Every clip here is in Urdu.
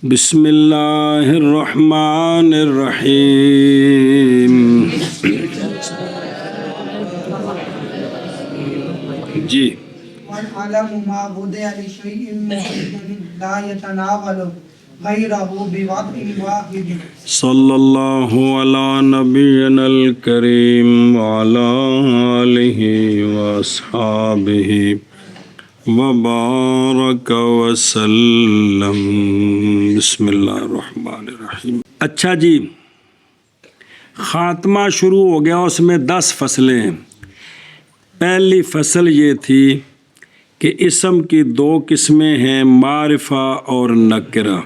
بسم اللہ الرحمن الرحیم. جی وَالْعَلَمُ مَا وُضِعَ لِشَيْءٍ مُحْدَثٍ لَا يَتَنَاوَلُ غَيْرَهُ بِوَضْعٍ وَاحِدٍ. صلی اللہ علی نبینا الکریم وعلی آلہ واصحابہ وبارک وسلم. بسم اللہ الرحمن الرحیم. اچھا جی، خاتمہ شروع ہو گیا، اس میں 10 فصلیں ہیں. پہلی فصل یہ تھی کہ اسم کی 2 قسمیں ہیں، معرفہ اور نکرہ.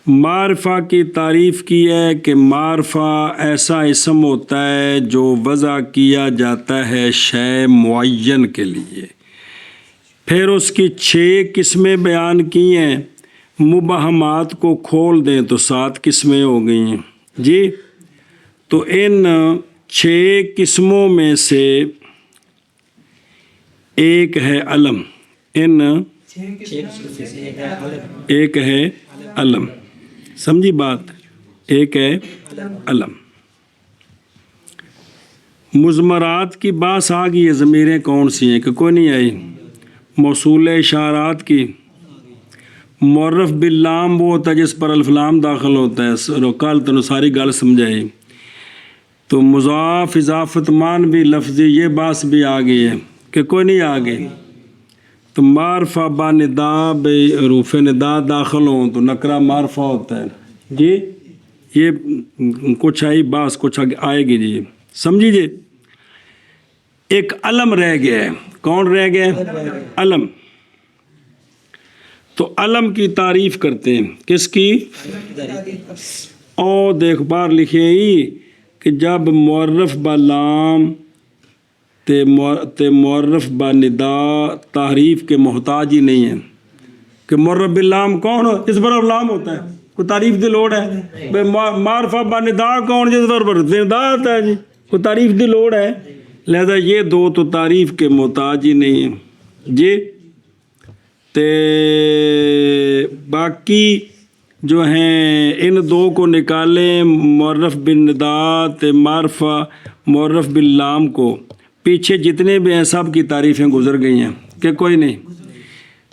معرفہ کی تعریف کی ہے کہ معرفہ ایسا اسم ہوتا ہے جو وضع کیا جاتا ہے شے معین کے لیے. پھر اس کی 6 قسمیں بیان کی ہیں. مبہمات کو کھول دیں تو 7 قسمیں ہو گئی ہیں. جی، تو ان 6 قسموں میں سے ایک ہے علم. ایک ہے علم، سمجھی بات؟ ایک ہے علم. مضمرات کی باس آ گئی ہے. ضمیریں کون سی ہیں کہ کوئی نہیں آئی؟ موصول اشارات کی. معرف باللام وہ ہوتا ہے جس پر الف لام داخل ہوتا ہے. کل تو ساری گل سمجھائی. تو مضاف اضافت مان بھی لفظی، یہ باس بھی آ گئی ہے کہ کوئی نہیں آ گئی. تو معرفہ با ندا بے حروف ندا داخل ہوں تو نکرہ معرفہ ہوتا ہے. جی، یہ کچھ آئی باس، کچھ آئے گی. جی سمجھی جی. ایک علم رہ گیا ہے. کون رہ گیا ہے؟ علم. تو علم کی تعریف کرتے ہیں. کس کی؟ او دیکھ بار لکھے ہی کہ جب معرف با لام تے معرف با ندا تعریف کے محتاج ہی نہیں ہیں. کہ معرف باللام کون ہو؟ جس پر لام ہوتا ہے. کوئی تعریف دی لوڑ ہے؟ معرفہ با ندا کون؟ جس پر ندا آتا ہے. جی کوئی تعریف دی لوڑ ہے؟ لہذا یہ 2 تو تعریف کے محتاج ہی نہیں ہیں. جی تے باقی جو ہیں ان 2 کو نکالیں، معرف بالندا تے معرفہ معرف باللام کو. پیچھے جتنے بھی ہیں سب کی تعریفیں گزر گئی ہیں کہ کوئی نہیں.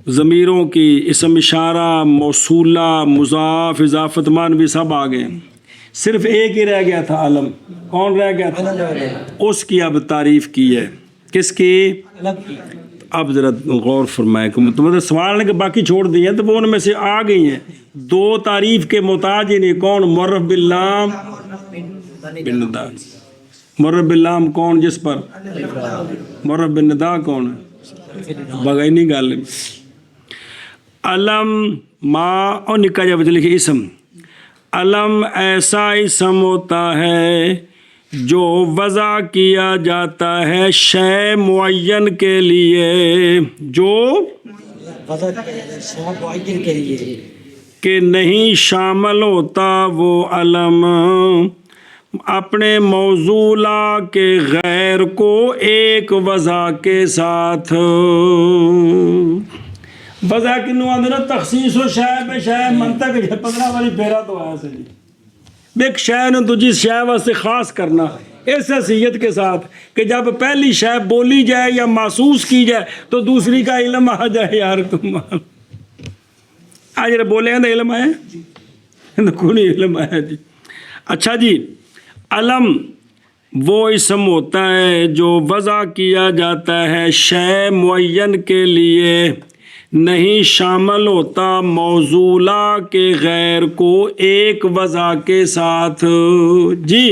ضمیروں کی، اسم اشارہ، موصولہ، مضاف اضافت مان بھی سب آ گئے. صرف ایک ہی رہ گیا تھا علم. کون رہ گیا تھا؟ اس کی اب تعریف کی ہے. کس کی؟ اب ذرا غور فرمائے کہ مطلب سوال نے کہ باقی چھوڑ دی ہیں تو وہ ان میں سے آ گئی ہیں. 2 تعریف کے محتاج ہی نہیں. کون؟ معرف باللام بالندا. معرف باللام کون؟ جس پر معرف بالندا کون ہے؟ بغیر نہیں گل. علم ما اور نکا جب لکھے اسم. علم ایسا اسم ہوتا ہے جو وضع کیا جاتا ہے شے معین کے لیے، جو کہ نہیں شامل ہوتا وہ علم اپنے موضوعہ کے غیر کو ایک وضع کے ساتھ. وضع کنو آندے نا؟ تخصیص و شے پہ شے منطق 15 والی پھیرا تو آیا سے. ایک شے نے دوجی شے واسطے خاص کرنا اس حیثیت کے ساتھ کہ جب پہلی شے بولی جائے یا محسوس کی جائے تو دوسری کا علم آ جائے. یار تم آج بولے ہیں علم آیا کوئی علم آیا. جی اچھا جی، علم وہ اسم ہوتا ہے جو وضع کیا جاتا ہے شے معین کے لیے، نہیں شامل ہوتا موضوعہ کے غیر کو ایک وضع کے ساتھ. جی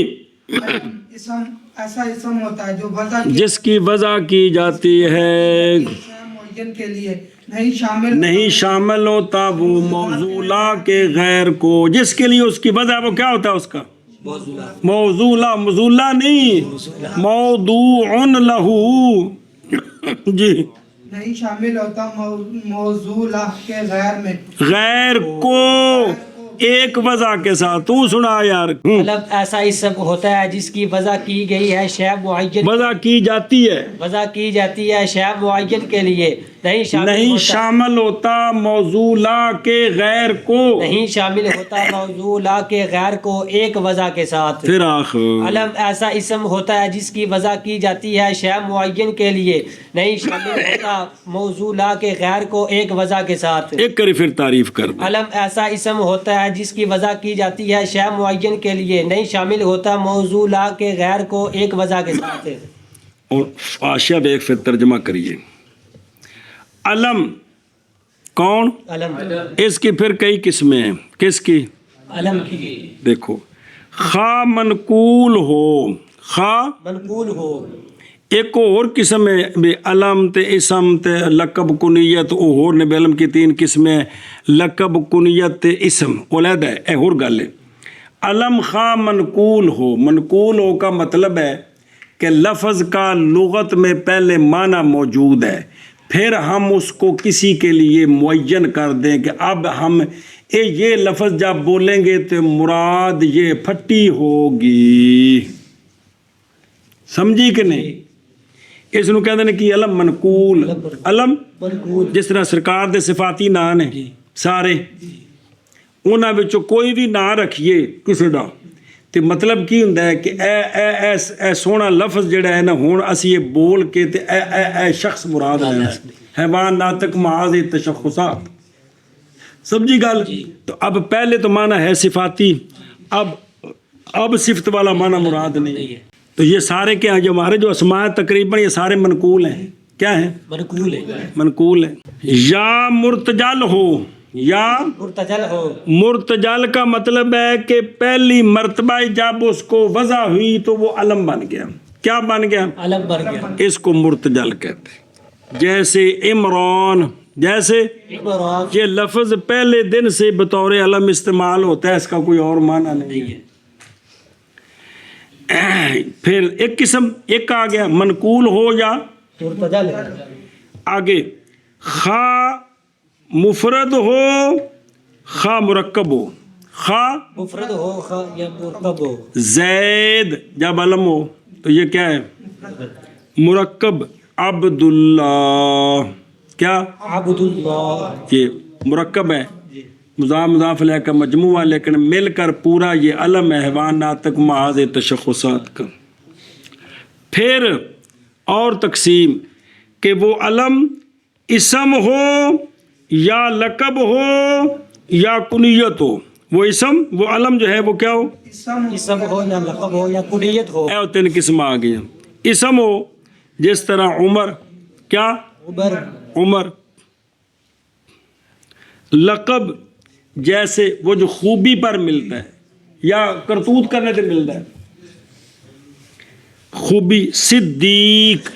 ایسا اسم ہوتا ہے جو وضع جس کی وضع کی جاتی ہے معین کے لیے نہیں شامل ہوتا وہ موضوعہ کے غیر کو، جس کے لیے اس کی وضع وہ کیا ہوتا ہے؟ اس کا موضوعہ. موضوعہ نہیں، موضوع لہو. جی نہیں شامل ہوتا موضوعہ کے غیر میں، غیر کو ایک وضع کے ساتھ. تو سنا یار. علم ایسا اسم ہوتا ہے جس کی وضع کی گئی ہے شے معین، وضع کی جاتی ہے، وضع کی جاتی ہے شے معین کے لیے، نہیں شامل ہوتا موضوع لا کے غیر کو، نہیں شامل ہوتا موضوع لا کے غیر کو ایک وضع کے ساتھ. پھر آخر علم ایسا اسم ہوتا ہے جس کی وضع کی جاتی ہے شے معین کے لیے، نہیں شامل ہوتا موضوع لا کے غیر کو ایک وضع کے ساتھ. ایک کری پھر تعریف کر دیں. علم ایسا اسم ہوتا ہے جس کی وضع کی جاتی ہے شے معین کے لیے، نہیں شامل ہوتا موضوع لا کے غیر کو ایک وضع کے ساتھ. اور حاشیہ ایک پھر ترجمہ کریے. علم کون؟ علم اس کی پھر کئی قسمیں ہیں. کس کی؟ علم کی. دیکھو خواہ منقول ہو، خواہ منقول ہو. ایک اور قسم ہے بھی علم تے اسم تے لقب کنیت او ہور نے علم کی تین قسمیں لقب کنیت تے اسم علیحدہ ہے. اے اور گل ہے. علم خواہ منقول ہو، منقول ہو کا مطلب ہے کہ لفظ کا لغت میں پہلے معنی موجود ہے، پھر ہم اس کو کسی کے لیے معین کر دیں کہ اب ہم یہ لفظ جب بولیں گے تو مراد یہ پھٹی ہوگی. سمجھی کہ نہیں؟ اس نو کہتے ہیں کہ علم منقول. علم منقول جس طرح سرکار دے صفاتی نا نے سارے انہاں وچوں کوئی بھی نا رکھیے کسی دا تے مطلب کی ہوندا ہے کہ اے سونا لفظ جڑا ہے نا ہن اسی یہ بول کے تے اے شخص مراد ہے. حیوان ناطق معاذ تشخصات. سمجھی گل؟ تو اب پہلے تو معنی ہے صفاتی، اب صفت والا معنی مراد نہیں ہے. تو یہ سارے کیا ہیں جو ہمارے جو اسماء تقریباً یہ سارے منقول ہیں. کیا ہیں؟ منقول ہے. منقول ہیں. یا مرتجل ہو، یا مرتجل ہو. مرتجل کا مطلب ہے کہ پہلی مرتبہ جب اس کو وضع ہوئی تو وہ علم بن گیا. کیا بن گیا؟ علم بن گیا. اس کو مرتجل کہتے ہیں. جیسے عمران، جیسے عمران یہ لفظ پہلے دن سے بطور علم استعمال ہوتا ہے، اس کا کوئی اور معنی نہیں ہے. پھر ایک قسم ایک آ گیا منقول ہو یا مرتجل ہے. آگے خواہ مفرد ہو خواہ مرکب ہو. خواہ مفرد ہو خواہ یا مرکب ہو. زید جب علم ہو تو یہ کیا ہے؟ مرکب. عبداللہ کیا؟ عبداللہ یہ مرکب ہے، مضاف مضاف الیہ کا مجموعہ، لیکن مل کر پورا یہ علم ہے حیوان ناطق معاذ تشخصات کا. پھر اور تقسیم کہ وہ علم اسم ہو یا لقب ہو یا کنیت ہو. وہ اسم وہ علم جو ہے وہ کیا ہو؟ اسم ہو یا لقب ہو یا کنیت ہو. اے تین قسم آ گئی. اسم ہو جس طرح عمر، کیا؟ عمر. عمر. لقب جیسے وہ جو خوبی پر ملتا ہے یا کرتوت کرنے سے ملتا ہے. خوبی. صدیق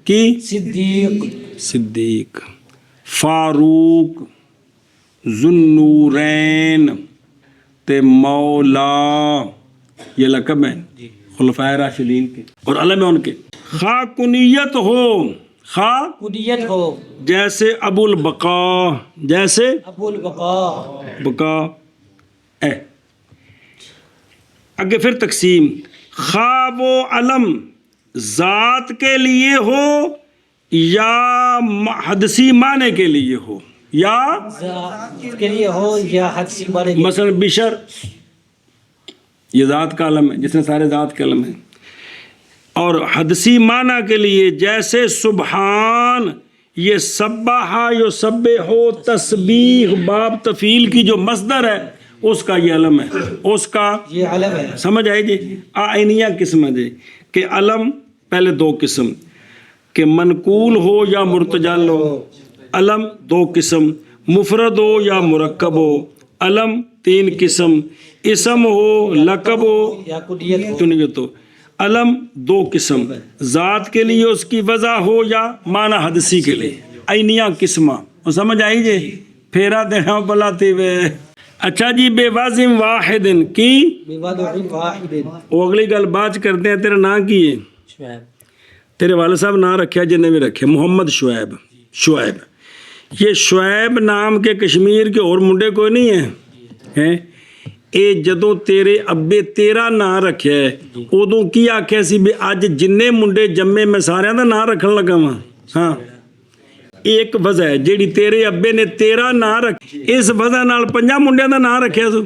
کی صدیق. صدیق. فاروق. ذوالنورین تے مولا یہ لقب ہیں خلفائے راشدین کے اور علم ہے ان کے. خواہ کنیت ہو، خواہ کنیت ہو جیسے ابو البقاء، جیسے ابو البقاء. بقا. آگے پھر تقسیم. خواہ وہ علم ذات کے لیے ہو یا حدثی معنی کے لیے ہو، یا ذات کے لیے ہو یا حدثی معنی کے لیے. مثلا بشر یہ ذات کا علم ہے جس نے سارے ذات کے علم ہیں. اور حدثی معنی کے لیے جیسے سبحان، یہ سبحہ یو سبح ہو تسبیح باب تفعیل کی جو مصدر ہے اس کا یہ علم ہے، اس کا یہ علم ہے. سمجھ آئی جی. آئینیہ قسم ہے کہ علم پہلے دو قسم کہ منقول ہو یا مرتجل ہو. علم دو قسم، مفرد ہو یا مرکب ہو. علم تین قسم، اسم ہو لقب ہو یا کنیت ہو. کنیت ہو. علم دو قسم، ذات کے لیے اس کی وضع ہو یا معنی حدثی کے لیے. عینیہ قسمہ سمجھ آئی جی. پھیرا دینا بلاتے ہوئے. اچھا جی. بے وازم واحد کی بوضع واحد. وہ اگلی گل بات کرتے ہیں. تیرا نام کی ہے؟ شعیب. تیرے والد صاحب نام رکھا جن نے بھی رکھے محمد شعیب. شعیب یہ شعیب نام کے کشمیر کے اور منڈے کوئی نہیں ہیں. ਇਹ ਜਦੋਂ ਤੇਰੇ ਅੱਬੇ ਤੇਰਾ ਨਾਂ ਰੱਖਿਆ ਹੈ, ਉਦੋਂ ਕੀ ਆਖਿਆ ਸੀ ਵੀ ਅੱਜ ਜਿੰਨੇ ਮੁੰਡੇ ਜੰਮੇ ਮੈਂ ਸਾਰਿਆਂ ਦਾ ਨਾਂ ਰੱਖਣ ਲੱਗਾ ਵਾਂ? ਹਾਂ, ਇੱਕ ਵਜ੍ਹਾ ਹੈ ਜਿਹੜੀ ਤੇਰੇ ਅੱਬੇ ਨੇ ਤੇਰਾ ਨਾਂ ਰੱਖ, ਇਸ ਵਜ੍ਹਾ ਨਾਲ 5 ਮੁੰਡਿਆਂ ਦਾ ਨਾਂ ਰੱਖਿਆ ਸੋ।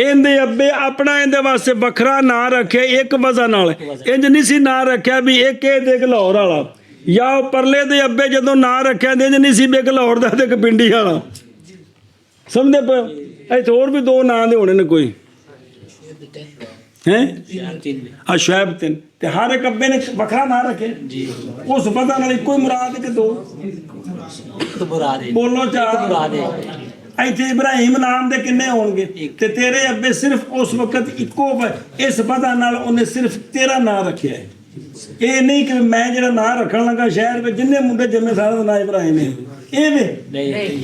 ਇਹਦੇ ਅੱਬੇ ਆਪਣਾ ਇਹਦੇ ਵਾਸਤੇ ਵੱਖਰਾ ਨਾਂ ਰੱਖੇ ਇੱਕ ਵਜ੍ਹਾ ਨਾਲ। ਇੰਜ ਨਹੀਂ ਸੀ ਨਾਂ ਰੱਖਿਆ ਵੀ ਇੱਕ ਇਹ ਦੇਖ ਲਾਹੌਰ ਵਾਲਾ, ਜਾਂ ਉਹ ਪਰਲੇ ਦੇ ਅੱਬੇ ਜਦੋਂ ਨਾਂ ਰੱਖਿਆ ਇੰਜ ਨਹੀਂ ਸੀ ਵੀ ਇੱਕ ਲਾਹੌਰ ਦਾ ਤੇ ਇੱਕ ਪਿੰਡੀ ਵਾਲਾ। ਸਮਝਦੇ ਪਏ? ਇੱਥੇ ਹੋਰ ਵੀ 2 ਨਾਂ ਦੇ ਹੋਣੇ ਨੇ ਕੋਈ ਹੈ ਆ ਸ਼ੁਐਬ 3 ਤੇ ਹਰ ਇੱਕ ਅੱਬੇ ਨੇ ਵੱਖਰਾ ਨਾਂ ਰੱਖੇ ਜੀ। ਉਸ ਵਜ੍ਹਾ ਨਾਲ ਇੱਕੋ ਹੀ ਮੁਰਾਦ ਕਿ 2 ਬੋਲੋ ਚਾਰ। ਇੱਥੇ ਇਬਰਾਹੀਮ ਨਾਮ ਦੇ ਕਿੰਨੇ ਹੋਣਗੇ? ਤੇ ਤੇਰੇ ਅੱਬੇ ਸਿਰਫ ਉਸ ਵਕਤ ਇੱਕੋ, ਇਸ ਵਜ੍ਹਾ ਨਾਲ ਉਹਨੇ ਸਿਰਫ ਤੇਰਾ ਨਾਂ ਰੱਖਿਆ ਹੈ। ਇਹ ਨਹੀਂ ਕਿ ਮੈਂ ਜਿਹੜਾ ਨਾਂ ਰੱਖਣ ਲੱਗਾ ਸ਼ਹਿਰ ਵਿੱਚ ਜਿੰਨੇ ਮੁੰਡੇ ਜੰਮੇ ਸਾਰਾ ਦਾ ਨਾਂ ਇਬਰਾਹੀਮ ਹੈ। ਇਹ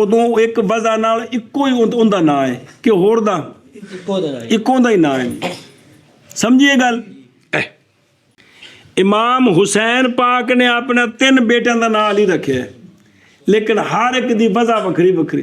ਉਦੋਂ ਇੱਕ ਵਜ੍ਹਾ ਨਾਲ ਇੱਕੋ ਹੀ ਉਹਦਾ ਨਾਂ ਹੈ ਕਿ ਹੋਰ ਦਾ ਇੱਕੋ ਦਾ ਹੀ ਨਾਂ ਹੈ। ਸਮਝੀਏ ਗੱਲ? ਇਮਾਮ ਹੁਸੈਨ ਪਾਕ ਨੇ ਆਪਣੇ 3 ਬੇਟਿਆਂ ਦਾ ਨਾਂ ਅਲੀ ਰੱਖਿਆ, ਲੇਕਿਨ ਹਰ ਇੱਕ ਦੀ ਵਜ੍ਹਾ ਵੱਖਰੀ ਵੱਖਰੀ।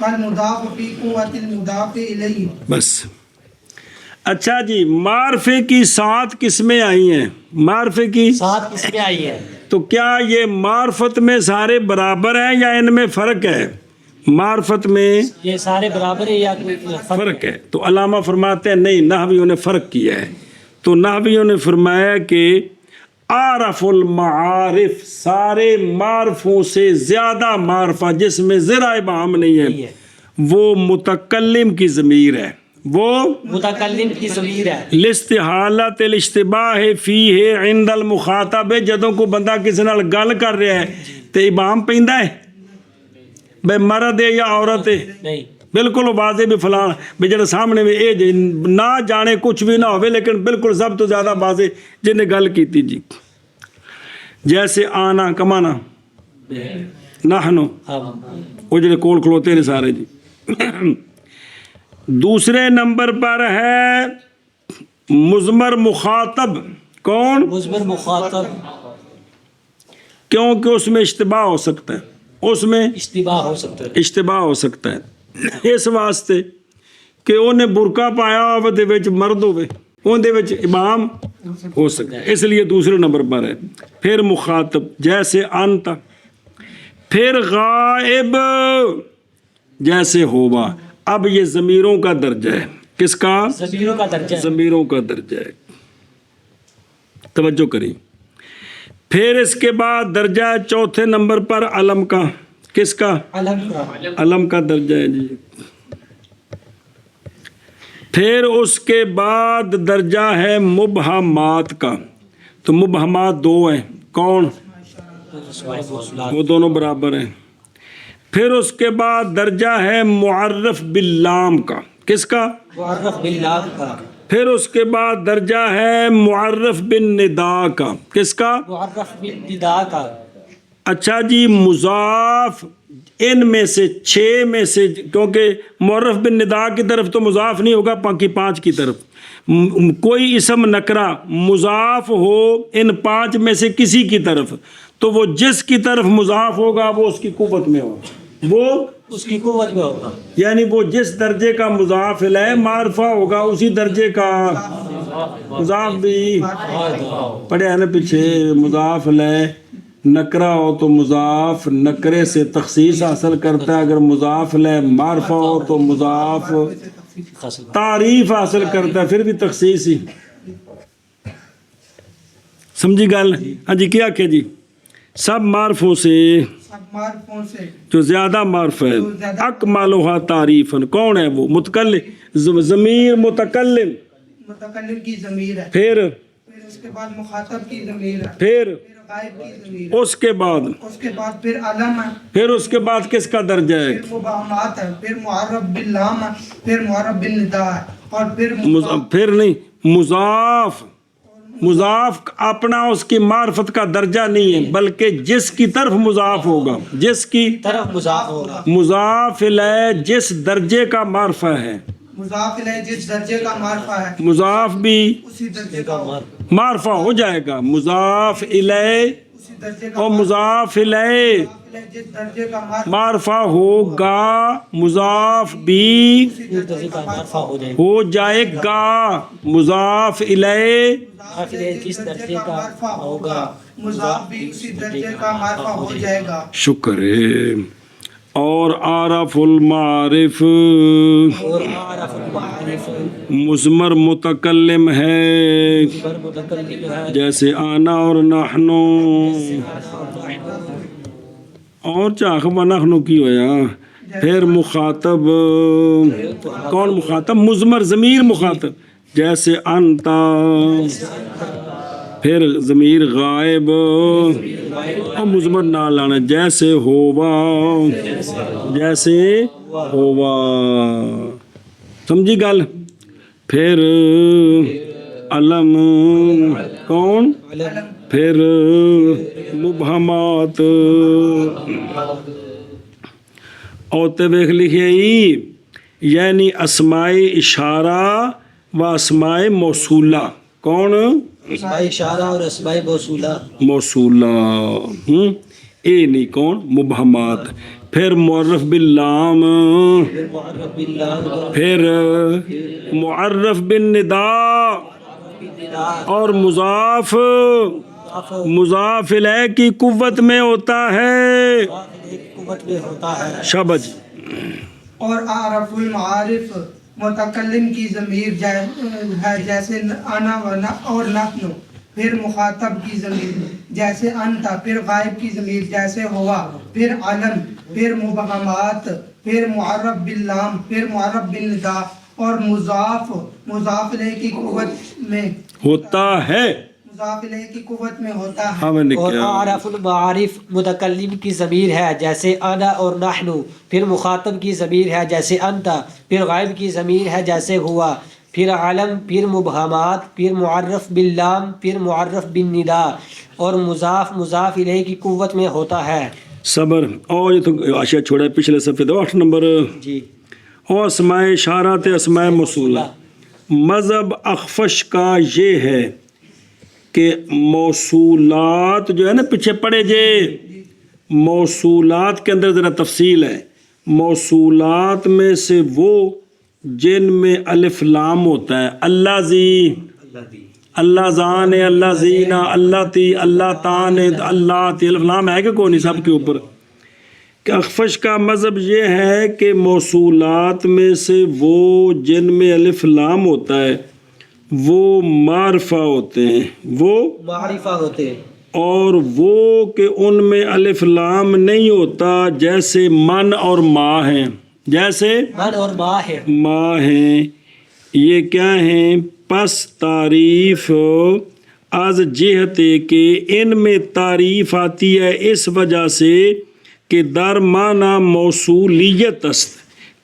والمضاف في قوة المضاف إليه. بس اچھا جی، معرفے کی 7 قسمیں آئی ہیں، معرفے کی 7 قسمیں آئی ہیں. تو کیا یہ معرفت میں سارے برابر ہیں یا ان میں فرق ہے؟ معرفت میں یہ سارے برابر ہیں یا کوئی فرق ہے؟ تو علامہ فرماتے ہیں نہیں، نحویوں نے فرق کیا ہے. تو نحویوں نے فرمایا کہ عارف المعارف، سارے معرفوں سے زیادہ معرفہ جس میں ذرا ابہام نہیں ہے وہ متکلم کی ضمیر ہے، وہ متکلم کی ضمیر ہے. لاستحالت الاشتباہ فیہ عند المخاطب. جدوں کو بندہ کسی نال گل کر رہا ہے تے ابہام پیندا ہے بے مرد ہے یا عورت ہے؟ نہیں. بالکل واضح بھی فلان بھی جڑا سامنے میں اے جی نہ جانے کچھ بھی نہ ہوئے لیکن بالکل سب تو زیادہ واضح جن نے گل کی تھی جی. جیسے آنا کمانا نحنو، وہ جڑے کول کھلوتے ہیں سارے جی. دوسرے نمبر پر ہے مضمر مخاطب. کون؟ مضمر مخاطب، کیونکہ اس میں اشتباہ ہو سکتا ہے، اس میں اشتباہ ہو سکتا ہے. اشتباہ ہو سکتا ہے اس واسطے کہ انہیں برقع پایا ہوئے دے وچ مرد ہوئے ان دے وچ ابہام ہو سکتا ہے، اس لیے دوسرے نمبر پر ہے. پھر مخاطب جیسے انت، پھر غائب جیسے ہوبا. اب یہ ضمیروں کا درجہ ہے. کس کا؟ ضمیروں کا درجہ ہے. ضمیروں کا درجہ ہے. توجہ کریں. پھر اس کے بعد درجہ ہے چوتھے نمبر پر علم کا. کس کا؟ علم کا. علم کا درجہ ہے جی. پھر اس کے بعد درجہ ہے مبہمات کا. تو مبہمات 2 ہیں. کون؟ وہ دونوں برابر ہیں. پھر اس کے بعد درجہ ہے معرف باللام کا. کس کا؟ معرف باللام کا. پھر اس کے بعد درجہ ہے معرف بالندا کا. کس کا؟ معرف بالندا کا. اچھا جی، مضاف ان میں سے 6 میں سے، کیونکہ معرف بالندا کی طرف تو مضاف نہیں ہوگا، باقی 5 کی طرف کوئی اسم نکرہ مضاف ہو ان 5 میں سے کسی کی طرف، تو وہ جس کی طرف مضاف ہوگا وہ اس کی قوت میں ہوگا، وہ اس کی قوت میں ہوگا. یعنی وہ جس درجے کا مضاف الیہ معرفہ ہوگا اسی درجے کا مضاف بھی پڑھے ہیں نا پیچھے. مضاف الیہ نکرہ ہو تو مضاف نکرے سے تخصیص حاصل کرتا ہے، اگر مضاف الیہ معرفہ ہو تو مضاف تعریف حاصل کرتا ہے، پھر بھی تخصیص ہی. سمجھی گل؟ ہاں جی، کیا کہ جی سب معرفوں سے سب معرفوں سے جو زیادہ معرف ہے اکملھا تعریفاً. کون ہے وہ؟ متکلم، ضمیر متکلم، متکلم کی ضمیر ہے. پھر اس کے بعد مخاطب کی ضمیر ہے. پھر غائب کی ضمیر ہے. اس کے بعد پھر علم ہے. پھر اس کے بعد کس کا درجہ ہے؟ پھر مبہمات ہے. پھر معرف باللام ہے. پھر معرف بالندا ہے. اور پھر نہیں، مضاف. مضاف اپنا اس کی معرفت کا درجہ نہیں ہے، بلکہ جس کی طرف مضاف ہوگا، جس کی طرف مضاف ہوگا. مضاف الیہ جس درجے کا معرفہ ہے، مضاف الیہ جس درجے کا معرفہ ہے مضاف بھی اسی درجے کا معرفہ ہو جائے گا. مضاف الیہ اسی درجے کا اور مضاف الیہ جس درجے کا معرفہ ہوگا مضاف بھی اس درجے کا معرفہ ہو جائے گا. ہو جائے گا. مضاف الیہ جس درجے کا ہوگا مضاف بھی اسی درجے کا معرفہ ہو جائے گا. شکر ہے. اور عارف المعارف اور عارف المعارف مضمر متکلم ہے، متکلم ہے. جیسے آنا اور نحنو. اور چاخ نحنو کی ہویا. پھر مخاطب، کون مخاطب؟ مضمر ضمیر مخاطب، جیسے انتا. پھر ضمیر غائب اور مضمر نہ لانا، جیسے ہوا، جیسے ہوا. سمجھی گل؟ پھر علم، کون؟ پھر مبہمات. اور ویکھ لکھے یعنی اسماء اشارہ و اسماء موصولہ. کون؟ اسماء اشارہ اور اسماء موصولہ. موصولہ اے نہیں، کون؟ مبہمات. پھر معرف باللام، پھر معرف باللام کو، پھر معرف بالندا، اور مضاف مضاف الیہ کی قوت میں ہوتا ہے. قوت میں ہوتا ہے. شاباش. اور اعرف المعارف متکلم کی ضمیر ہے جیسے انا اور نحن، پھر مخاطب کی ضمیر جیسے انتا، پھر غائب کی ضمیر جیسے ہوا، پھر علم، پھر مبہمات، پھر معرف باللام، پھر معرف بالندا، اور مضاف الیہ کی قوت میں ہوتا ہے. مضاف الیہ کی قوت میں ہوتا ہے. ہاں میں نے اور کیا اعرف المعارف متکلم کی ضمیر ہے جیسے انا اور نحن، پھر مخاطب کی ضمیر ہے جیسے انتا، پھر غائب کی ضمیر ہے جیسے ہوا، پھر علم، پھر مبہمات، پھر معرف باللام، پھر معرف بالندا، اور مضاف الیہ کی قوت میں ہوتا ہے. صبر. اور یہ تو اشیاء چھوڑا ہے پچھلے صفحے 8 نمبر. جی. اور اسماء اشارات اسماء موصولہ. مذہب اخفش کا یہ ہے کہ موصولات جو ہے نا پیچھے پڑے جے، موصولات کے اندر ذرا تفصیل ہے. موصولات میں سے وہ جن میں الف لام ہوتا ہے، اللہ زی، اللہ زان، اللہ زینا، اللہ تی، اللہ تان، اللہ تی، الف لام ہے کہ کوئی نہیں سب کے اوپر. کہ اخفش کا مذہب یہ ہے کہ موصولات میں سے وہ جن میں الف لام ہوتا ہے وہ معرفہ ہوتے ہیں، وہ معرفہ ہوتے ہیں. اور وہ کہ ان میں الف لام نہیں ہوتا جیسے من اور ما ہیں، جیسے من اور ما ہے. ماں ہیں. یہ کیا ہیں؟ پس تعریف از جہت کہ ان میں تعریف آتی ہے اس وجہ سے کہ در معنی موصولیت است،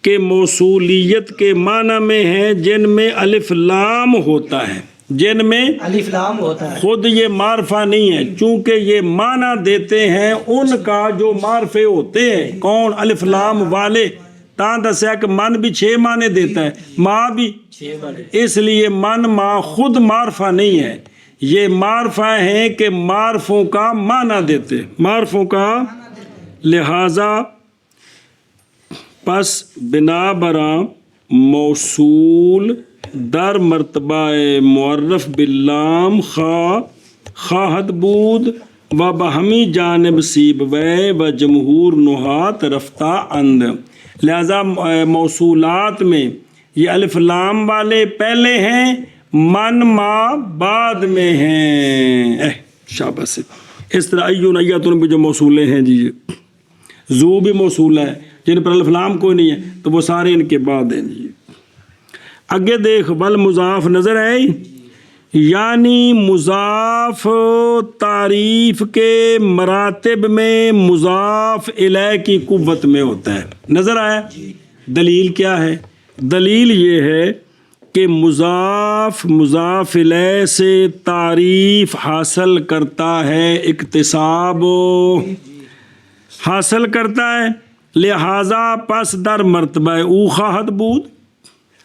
کہ موصولیت کے معنی میں ہے جن میں الف لام ہوتا ہے، جن میں الف لام ہوتا ہے. خود یہ معرفہ نہیں ہے، چونکہ یہ معنی دیتے ہیں ان کا جو معرفے ہوتے ہیں. کون؟ الف لام والے. تاں دسیا کہ من بھی 6 معنی دیتا ہے، ماں بھی، اس لیے من ما خود معرفہ نہیں ہے، یہ معرفہ ہیں کہ معرفوں کا معنی دیتے، معرفوں کا. لہذا پس بنا برآں موصول در مرتبہ معرف باللام خواہد بود و بہمی جانب سیب وے و جمہور نحات رفتہ اند. لہذا موصولات میں یہ الف لام والے پہلے ہیں، من ما بعد میں ہیں. شاباش. اس طرح ایون ایتن بھی جو موصولے ہیں جی، زو بھی موصولہ ہے، جن پر الف لام کوئی نہیں ہے تو وہ سارے ان کے بعد ہیں جی. آگے دیکھ، بل مضاف نظر ہے، یعنی مضاف تعریف کے مراتب میں مضاف الیہ کی قوت میں ہوتا ہے. نظر آیا؟ دلیل کیا ہے؟ دلیل یہ ہے کہ مضاف الیہ سے تعریف حاصل کرتا ہے، اکتساب حاصل کرتا ہے. لہذا پس در مرتبہ او خواہد بود.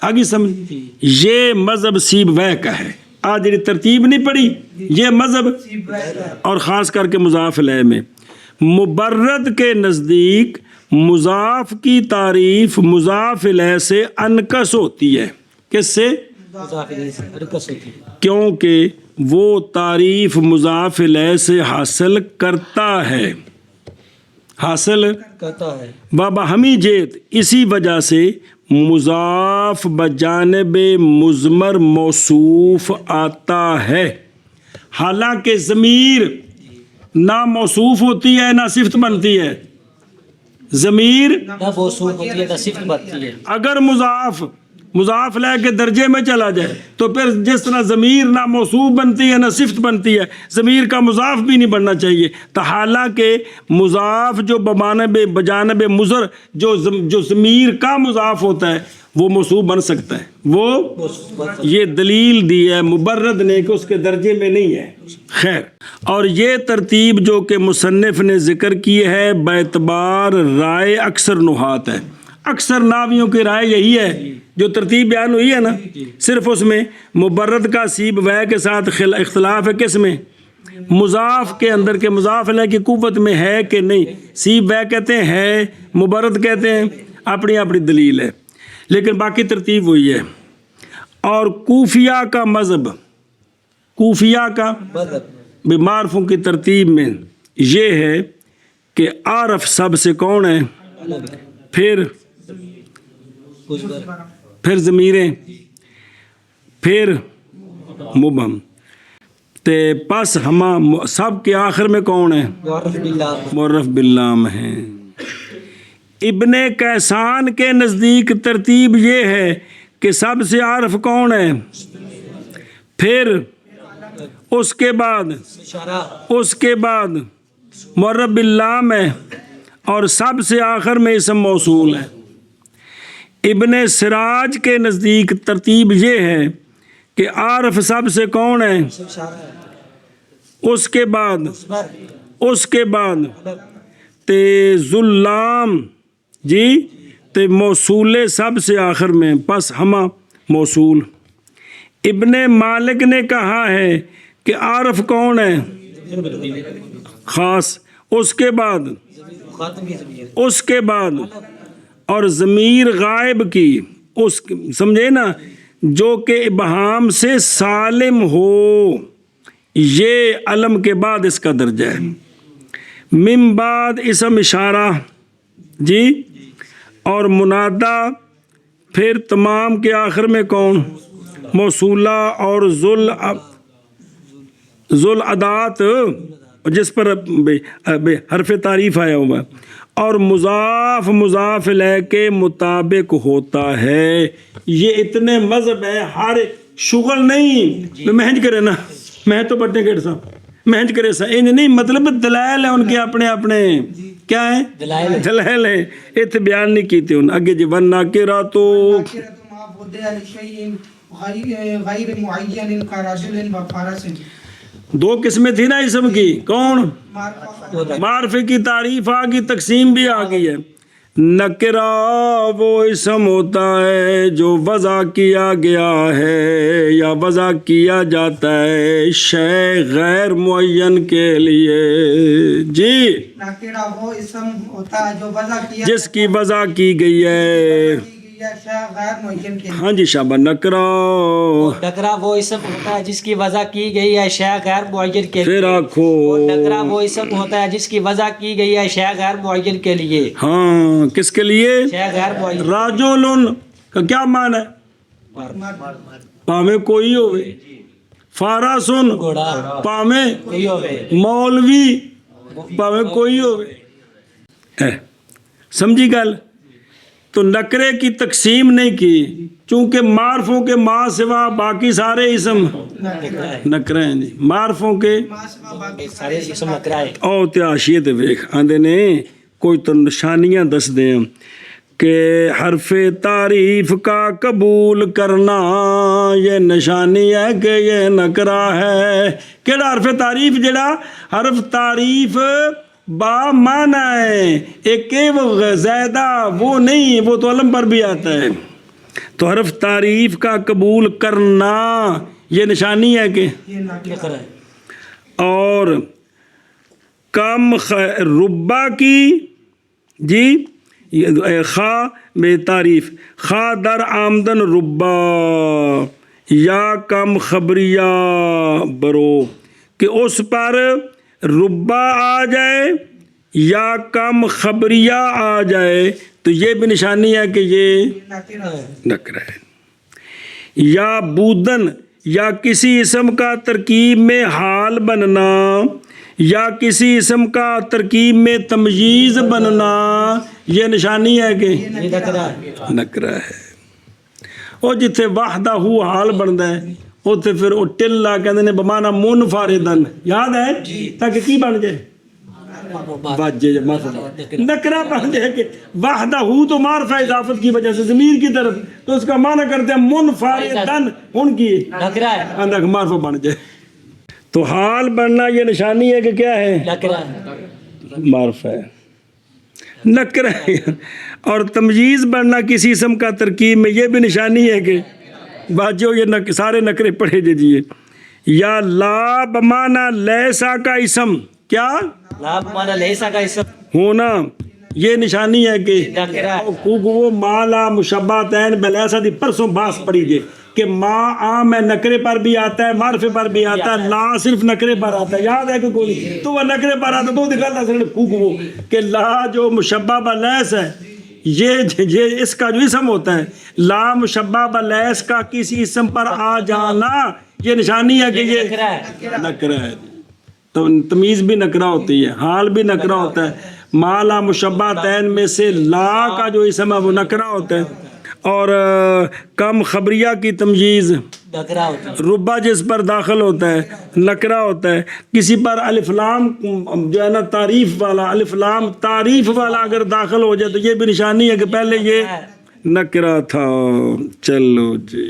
آگے سمجھ، یہ مذہب سیب وے کا ہے. آج یہ ترتیب نہیں پڑی، یہ مذہب، اور خاص کر کے مضاف الیہ میں مبرد کے نزدیک مضاف کی تعریف مضاف الیہ سے انکس ہوتی ہے. کس سے؟ مضاف الیہ سے انکس ہوتی ہے، کیونکہ وہ تعریف مضاف الیہ سے حاصل کرتا ہے، حاصل کرتا ہے. بابا ہمی جیت، اسی وجہ سے مضاف بجانب مضمر موصوف آتا ہے. حالانکہ ضمیر نہ موصوف ہوتی ہے نہ صفت بنتی ہے. ضمیر نہ موصوف ہوتی ہے نہ صفت بنتی ہے. اگر مضاف لے کے درجے میں چلا جائے تو پھر جس طرح ضمیر نہ موصوف بنتی ہے نہ صفت بنتی ہے، ضمیر کا مضاف بھی نہیں بننا چاہیے. تو حالانکہ مضاف جو بجانب مضر جو ضمیر کا مضاف ہوتا ہے وہ موصوف بن سکتا ہے. وہ یہ دلیل دی ہے مبرد نے کہ اس کے درجے میں نہیں ہے. خیر، اور یہ ترتیب جو کہ مصنف نے ذکر کی ہے باعتبار رائے اکثر نحات ہے. اکثر ناویوں کی رائے یہی ہے جو ترتیب بیان ہوئی ہے نا، صرف اس میں مبرد کا سیب وے کے ساتھ اختلاف ہے. کس میں؟ مضاف کے اندر کے مضاف علیہ کی قوت میں ہے کہ نہیں. سیب وے کہتے ہیں ہے، مبرد کہتے ہیں، اپنی اپنی دلیل ہے، لیکن باقی ترتیب وہی ہے. اور کوفیہ کا مذہب، کوفیہ کا معرفوں کی ترتیب میں یہ ہے کہ عارف سب سے کون ہے، پھر ضمیریں، پھر مبہم، تے پس ہما سب کے آخر میں کون ہے، معرف باللام ہیں. ابن کیسان کے نزدیک ترتیب یہ ہے کہ سب سے عارف کون ہے، پھر اس کے بعد معرف باللام ہے، اور سب سے آخر میں اسم موصول ہے. ابن سراج کے نزدیک ترتیب یہ ہے کہ عارف سب سے کون ہے، اس کے بعد تے ذلام جی تے موصول سب سے آخر میں، پس ہما موصول. ابن مالک نے کہا ہے کہ عارف کون ہے، خاص، اس کے بعد اور ضمیر غائب کی، اس سمجھے نا، جو کہ ابہام سے سالم ہو، یہ علم کے بعد اس کا درجہ ہے. من بعد اسم اشارہ جی، اور منادا، پھر تمام کے آخر میں کون، موصولہ اور ذل عدات جس پر حرف تعریف آیا ہوا ہے، اور مضاف الیہ کے مطابق ہوتا ہے. یہ اتنے مذہب ہے، ہر شغل نہیں مہنج کرے نا، میں تو بٹنے گیٹ صاحب مہنج کرے سا ان نہیں، مطلب دلائل ہیں ان کے اپنے کیا ہیں، دلائل ہیں، اتنے بیان نہیں کیتے ان اگے جی. ورنہ کرا تو غیر معین کا رجل و فارس، دو قسمیں تھی نا اسم کی، کون، معرفے کی تعریف آ گئی، تقسیم بھی آ گئی ہے. نکرہ وہ اسم ہوتا ہے جو وضع کیا گیا ہے یا وضع کیا جاتا ہے شے غیر معین کے لیے جی. نکرہ وہ اسم ہوتا ہے جو وضع کیا جس کی وضع کی گئی ہے، غیر معین کے لیے. ہاں جی شابہ. نکرہ وہ اسم ہوتا ہے جس کی وضع کی گئی ہے شے غیر معین کے لیے. پھر آنکھو نکرہ وہ اسم ہوتا ہے جس کی وضع کی گئی ہے شے غیر معین کے لیے. ہاں کس کے لیے، شے غیر معین. راجولن کا کیا معنی ہے، پامے کوئی ہوئے، فاراسن پامے مولوی پامے کوئی ہوئے. سمجھی گل. تو نکرے کی تقسیم نہیں کی، چونکہ معرفوں کے ما سوا باقی سارے اسم نکرے ہیں جی. معرفوں کے سارے اسم نکرہ ہے. او تیاشیت ویکھ آندے نے کوئی تو نشانیاں دس دیں کہ حرف تعریف کا قبول کرنا یہ نشانی ہے کہ یہ نکرہ ہے. کیڑا حرف تعریف، جڑا حرف تعریف با معنی ہے، ایک وہ زیادہ وہ نہیں، وہ تو علم پر بھی آتا ہے. تو حرف تعریف کا قبول کرنا یہ نشانی ہے کہ نکرہ ہے. اور کم ربا کی جی خا میں تعریف، خا در آمدن ربا یا کم خبریہ برو، کہ اس پر ربا آ جائے یا کم خبریہ آ جائے تو یہ بھی نشانی ہے کہ یہ نکرہ ہے. یا بودن، یا کسی اسم کا ترکیب میں حال بننا، یا کسی اسم کا ترکیب میں تمییز بننا، یہ نشانی ہے کہ نکرہ ہے. اور جتھے وحدہ ہو حال بنتا ہے اتنے پھر وہ ٹلا کہتے ہیں بمانا منفردن، یاد ہے تاکہ کی بن جائے واجے نکرہ بن جائے کہ وحدہ ہو تو معرفہ اضافت کی وجہ سے ضمیر کی طرف، تو اس کا معنی کرتے ہیں منفردن ان کی نکرہ ہے، اندر معرفہ بن جائے. تو حال بننا یہ نشانی ہے کہ کیا ہے، نکرہ معرفہ ہے، نکرہ ہے. اور تمییز بننا کسی اسم کا ترکیب میں یہ بھی نشانی ہے کہ باجو یہ سارے نکرے پڑھے دیجئے. یا لا بمانا لیسا کا اسم کیا لا بمعنی لیسا کا اسم ہونا، یہ نشانی ہے کہ نکرہ وہ مالا مشبہتین بلیسا دی پرسوں باس پڑی گئے کہ ما عام میں نکرے پر بھی آتا ہے، معرفے پر بھی آتا ہے، لا صرف نکرے پر آتا ہے، یاد ہے کہ کوئی تو وہ نکرے پر آتا ہے تو دکھاتا ہے کہ لا جو مشبہ بلیس ہے یہ اس کا جو اسم ہوتا ہے، لا مشبہ بلیس کا کسی اسم پر آ جانا یہ نشانی ہے کہ یہ نکرہ ہے۔ نکرہ ہے، تو تمیز بھی نکرہ ہوتی ہے، حال بھی نکرہ ہوتا ہے، مالا مشبہ تین میں سے لا کا جو اسم ہے وہ نکرہ ہوتا ہے، اور کم خبریہ کی تمجیز نکرہ ہوتا ہے۔ ربا جس پر داخل ہوتا ہے نکرہ ہوتا ہے، کسی پر الف لام جو ہے نا تعریف والا الف لام تعریف والا اگر داخل ہو جائے تو یہ بھی نشانی ہے کہ پہلے یہ نکرہ تھا۔ چلو جی،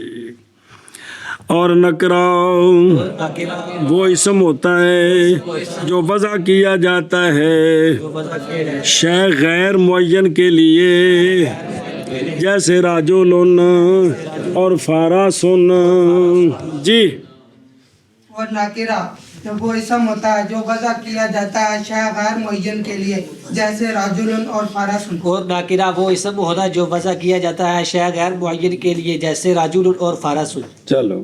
اور نکرہ وہ اسم ہوتا ہے جو وضع کیا جاتا ہے شے غیر معین کے لیے، جیسے راجولن اور فاراسن۔ جی، اور ناکرہ جب وہ اسم ہوتا ہے جو وضع کیا جاتا ہے شے غیر معین کے لیے، جیسے راجل اور فارس۔ اور ناکرہ وہ اسم ہوتا ہے جو وضع کیا جاتا ہے شے غیر معین کے لیے، جیسے راجل اور فارس۔ چلو۔